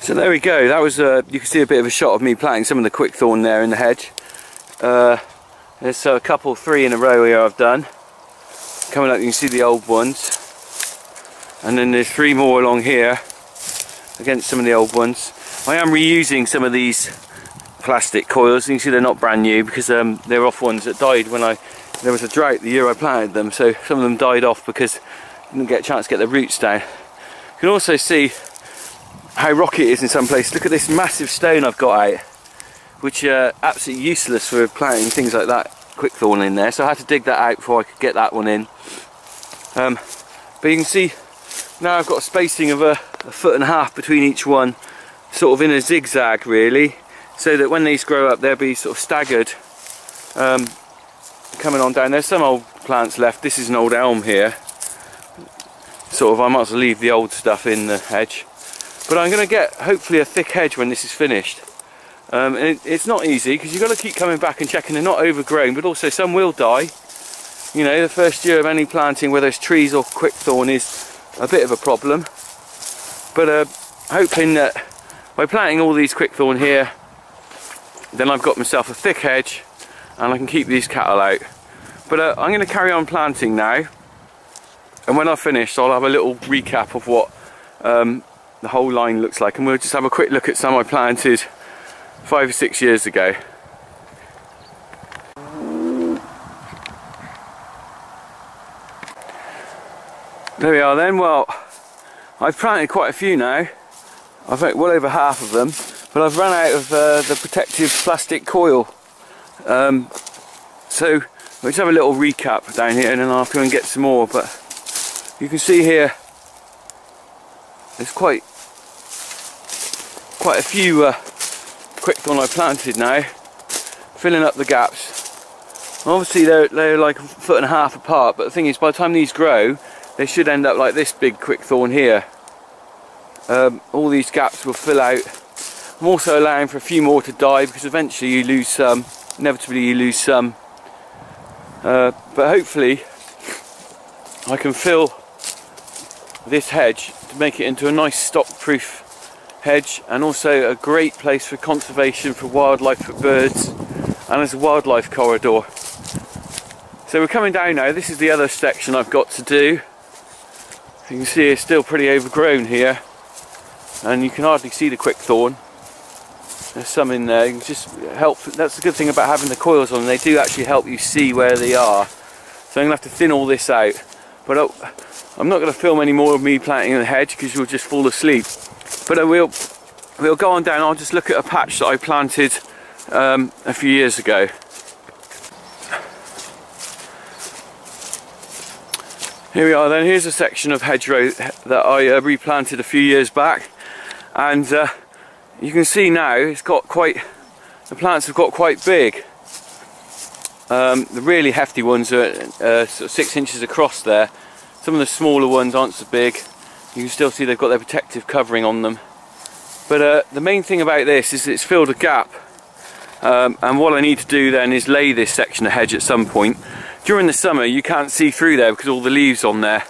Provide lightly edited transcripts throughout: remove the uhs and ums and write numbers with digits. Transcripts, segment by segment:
So there we go, that was you can see a bit of a shot of me planting some of the quickthorn there in the hedge. There's a couple, 3 in a row here I've done. Coming up you can see the old ones. And then there's 3 more along here against some of the old ones. I am reusing some of these plastic coils. You can see they're not brand new because they're off ones that died when there was a drought the year I planted them. So some of them died off because I didn't get a chance to get the roots down. You can also see how rocky it is in some places. Look at this massive stone I've got out, which are absolutely useless for planting things like that quickthorn in there. So I had to dig that out before I could get that one in. But you can see now I've got a spacing of a 1.5 foot between each one, sort of in a zigzag really, so that when these grow up they'll be sort of staggered coming on down. There's some old plants left. This is an old elm here. Sort of, I might as well leave the old stuff in the hedge. But I'm going to get hopefully a thick hedge when this is finished. And it's not easy because you've got to keep coming back and checking they're not overgrown, but also some will die. You know, the first year of any planting, whether it's trees or quickthorn, is a bit of a problem. But hoping that by planting all these quickthorn here, then I've got myself a thick hedge and I can keep these cattle out. But I'm going to carry on planting now, and when I've finished I'll have a little recap of what the whole line looks like, and we'll just have a quick look at some I planted 5 or 6 years ago. There we are then. Well, I've planted quite a few now. I've got well over half of them, but I've run out of the protective plastic coil. So we'll just have a little recap down here and then I'll have to go and get some more. But you can see here there's quite a few quickthorn I've planted now, filling up the gaps. Obviously they're like 1.5 foot apart, but the thing is, by the time these grow they should end up like this big quickthorn here. All these gaps will fill out. I'm also allowing for a few more to die because eventually you lose some, inevitably you lose some. But hopefully I can fill this hedge to make it into a nice stock-proof hedge, and also a great place for conservation for wildlife, for birds, and as a wildlife corridor. So we're coming down now. This is the other section I've got to do. You can see it's still pretty overgrown here, and you can hardly see the quickthorn. There's some in there. You can just help. That's the good thing about having the coils on. They do actually help you see where they are. So I'm going to have to thin all this out. But I'm not going to film any more of me planting in the hedge because you'll just fall asleep. But we'll go on down. I'll just look at a patch that I planted a few years ago. Here we are then. Here's a section of hedgerow that I replanted a few years back, and you can see now it's got quite, the plants have got quite big. The really hefty ones are sort of 6 inches across there. Some of the smaller ones aren't so big. You can still see they've got their protective covering on them. But the main thing about this is it's filled a gap, and what I need to do then is lay this section of hedge at some point. During the summer you can't see through there because all the leaves on there,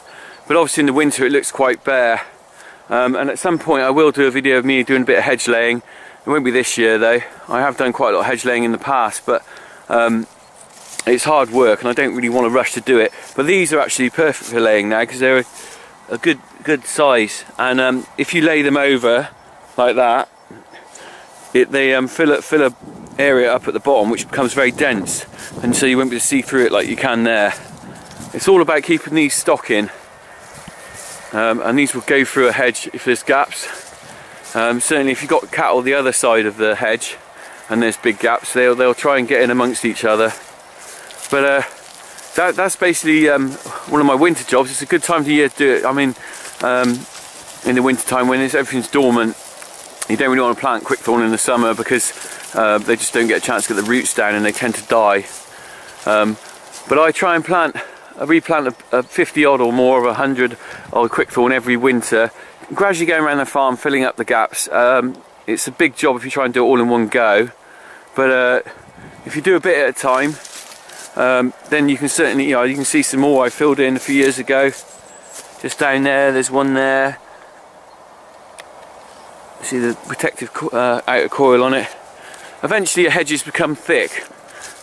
but obviously in the winter it looks quite bare. And at some point I will do a video of me doing a bit of hedge laying. It won't be this year though. I have done quite a lot of hedge laying in the past, but it's hard work and I don't really want to rush to do it. But these are actually perfect for laying now because they're a good size, and if you lay them over like that, they fill a area up at the bottom which becomes very dense, and so you won't be able to see through it like you can there. It's all about keeping these stock in, and these will go through a hedge if there's gaps. Certainly if you've got cattle the other side of the hedge and there's big gaps, they'll try and get in amongst each other. But that's basically one of my winter jobs. It's a good time of the year to do it. I mean, in the winter time when everything's dormant, you don't really want to plant quickthorn in the summer because they just don't get a chance to get the roots down and they tend to die. But I try and replant a 50 odd or more of 100 odd quickthorn every winter, gradually going around the farm filling up the gaps. It's a big job if you try and do it all in one go, but if you do a bit at a time, then you can certainly, you can see some more I filled in a few years ago. Just down there, there's one there. See the protective outer coil on it. Eventually your hedges become thick.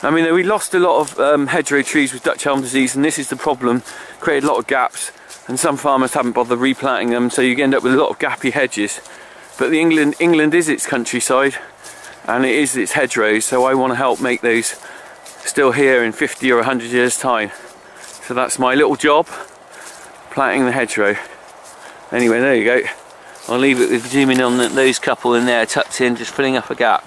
I mean, we lost a lot of hedgerow trees with Dutch elm disease, and this is the problem. Created a lot of gaps, and some farmers haven't bothered replanting them, so you end up with a lot of gappy hedges. But England is its countryside, and it is its hedgerows, so I want to help make those still here in 50 or 100 years time. So that's my little job, planting the hedgerow. Anyway, there you go. I'll leave it with zooming on those couple in there tucked in, just filling up a gap.